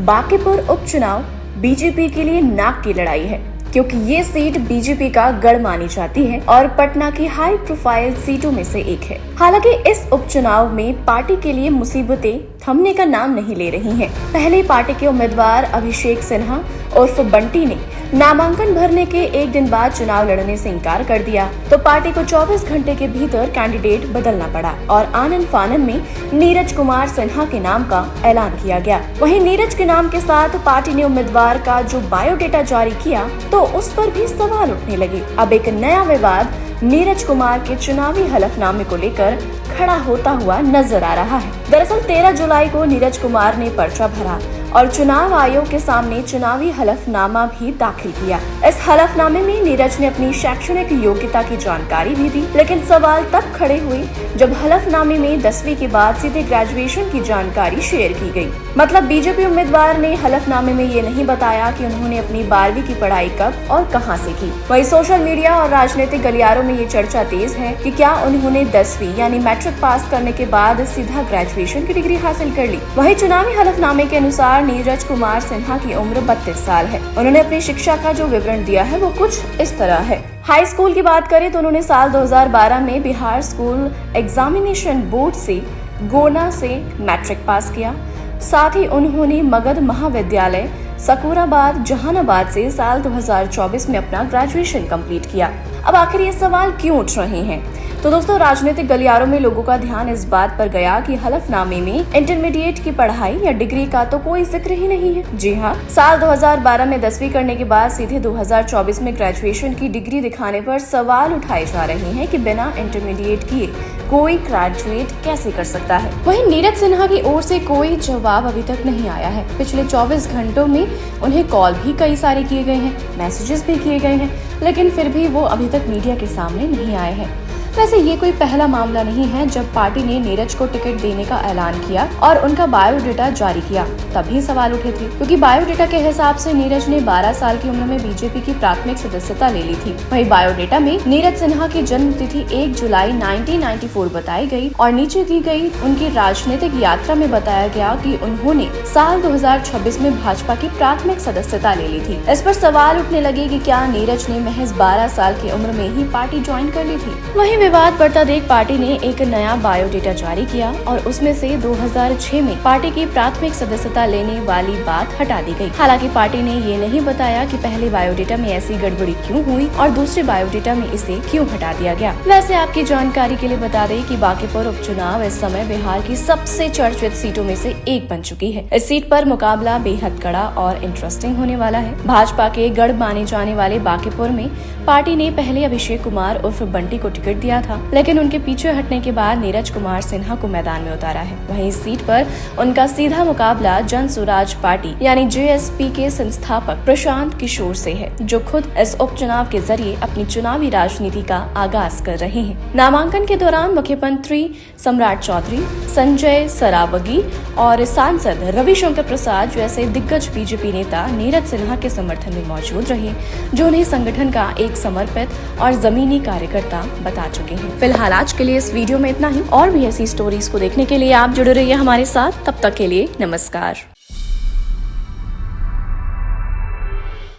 बांकीपुर उपचुनाव बीजेपी के लिए नाक की लड़ाई है, क्योंकि ये सीट बीजेपी का गढ़ मानी जाती है और पटना की हाई प्रोफाइल सीटों में से एक है। हालांकि इस उपचुनाव में पार्टी के लिए मुसीबतें थमने का नाम नहीं ले रही हैं। पहले पार्टी के उम्मीदवार अभिषेक सिन्हा उर्फ बंटी ने नामांकन भरने के एक दिन बाद चुनाव लड़ने से इनकार कर दिया, तो पार्टी को 24 घंटे के भीतर कैंडिडेट बदलना पड़ा और आनन फानन में नीरज कुमार सिन्हा के नाम का ऐलान किया गया। वहीं नीरज के नाम के साथ पार्टी ने उम्मीदवार का जो बायोडेटा जारी किया तो उस पर भी सवाल उठने लगे। अब एक नया विवाद नीरज कुमार के चुनावी हलफनामे को लेकर खड़ा होता हुआ नजर आ रहा है। दरअसल 13 जुलाई को नीरज कुमार ने पर्चा भरा और चुनाव आयोग के सामने चुनावी हलफनामा भी दाखिल किया। इस हलफनामे में नीरज ने अपनी शैक्षणिक योग्यता की जानकारी भी दी, लेकिन सवाल तब खड़े हुए जब हलफनामे में 10वीं के बाद सीधे ग्रेजुएशन की जानकारी शेयर की गई। मतलब बीजेपी उम्मीदवार ने हलफनामे में ये नहीं बताया कि उन्होंने अपनी 12वीं की पढ़ाई कब और कहां से की। वहीं सोशल मीडिया और राजनीतिक गलियारों में ये चर्चा तेज है कि क्या उन्होंने 10वीं यानी मैट्रिक पास करने के बाद सीधा ग्रेजुएशन की डिग्री हासिल कर ली। वहीं चुनावी हलफनामे के अनुसार नीरज कुमार सिन्हा की उम्र 32 साल है। उन्होंने अपनी शिक्षा का जो विवरण दिया है वो कुछ इस तरह है। हाई स्कूल की बात करें तो उन्होंने साल 2012 में बिहार स्कूल एग्जामिनेशन बोर्ड से गोना से मैट्रिक पास किया। साथ ही उन्होंने मगध महाविद्यालय सकूराबाद जहानाबाद से साल 2024 में अपना ग्रेजुएशन कंप्लीट किया। अब आखिर ये सवाल क्यों उठ रहे हैं? तो दोस्तों, राजनीतिक गलियारों में लोगों का ध्यान इस बात पर गया कि हलफनामे में इंटरमीडिएट की पढ़ाई या डिग्री का तो कोई जिक्र ही नहीं है। जी हाँ, साल 2012 में 10वीं करने के बाद सीधे 2024 में ग्रेजुएशन की डिग्री दिखाने पर सवाल उठाए जा रहे हैं कि बिना इंटरमीडिएट किए कोई ग्रेजुएट कैसे कर सकता है। वहीं नीरज सिन्हा की ओर से कोई जवाब अभी तक नहीं आया है। पिछले 24 घंटों में उन्हें कॉल भी कई सारे किए गए हैं, मैसेजेस भी किए गए हैं, लेकिन फिर भी वो अभी तक मीडिया के सामने नहीं आए हैं। वैसे ये कोई पहला मामला नहीं है जब पार्टी ने नीरज को टिकट देने का ऐलान किया और उनका बायोडेटा जारी किया, तभी सवाल उठे थे, क्योंकि बायोडेटा के हिसाब से नीरज ने 12 साल की उम्र में बीजेपी की प्राथमिक सदस्यता ले ली थी। वहीं बायोडेटा में नीरज सिन्हा की जन्म तिथि 1 जुलाई 1994 बताई गई और नीचे दी गई उनकी राजनीतिक यात्रा में बताया गया कि उन्होंने साल 2026 में भाजपा की प्राथमिक सदस्यता ले ली थी। इस पर सवाल उठने लगे कि क्या नीरज ने महज 12 साल की उम्र में ही पार्टी ज्वाइन कर ली थी। वहीं विवाद बढ़ता देख पार्टी ने एक नया बायोडेटा जारी किया और उसमें से 2006 में पार्टी की प्राथमिक सदस्यता लेने वाली बात हटा दी गई। हालांकि पार्टी ने ये नहीं बताया कि पहले बायोडेटा में ऐसी गड़बड़ी क्यों हुई और दूसरे बायोडेटा में इसे क्यों हटा दिया गया। वैसे आपकी जानकारी के लिए बता दें कि बांकीपुर उपचुनाव इस समय बिहार की सबसे चर्चित सीटों में से एक बन चुकी है। इस सीट पर मुकाबला बेहद कड़ा और इंटरेस्टिंग होने वाला है। भाजपा के गढ़ माने जाने वाले बांकीपुर में पार्टी ने पहले अभिषेक कुमार उर्फ बंटी को टिकट दिया था, लेकिन उनके पीछे हटने के बाद नीरज कुमार सिन्हा को मैदान में उतारा है। वहीं इस सीट पर उनका सीधा मुकाबला जन स्वराज पार्टी यानी जेएसपी के संस्थापक प्रशांत किशोर से है, जो खुद इस उपचुनाव के जरिए अपनी चुनावी राजनीति का आगाज कर रहे हैं। नामांकन के दौरान मुख्यमंत्री सम्राट चौधरी, संजय सरावगी और सांसद रविशंकर प्रसाद जैसे दिग्गज बीजेपी नेता नीरज सिन्हा के समर्थन में मौजूद रहे, जो उन्हें संगठन का एक समर्पित और जमीनी कार्यकर्ता बता चुके हैं। फिलहाल आज के लिए इस वीडियो में इतना ही। और भी ऐसी स्टोरीज को देखने के लिए आप जुड़े रहिए हमारे साथ। तब तक के लिए नमस्कार।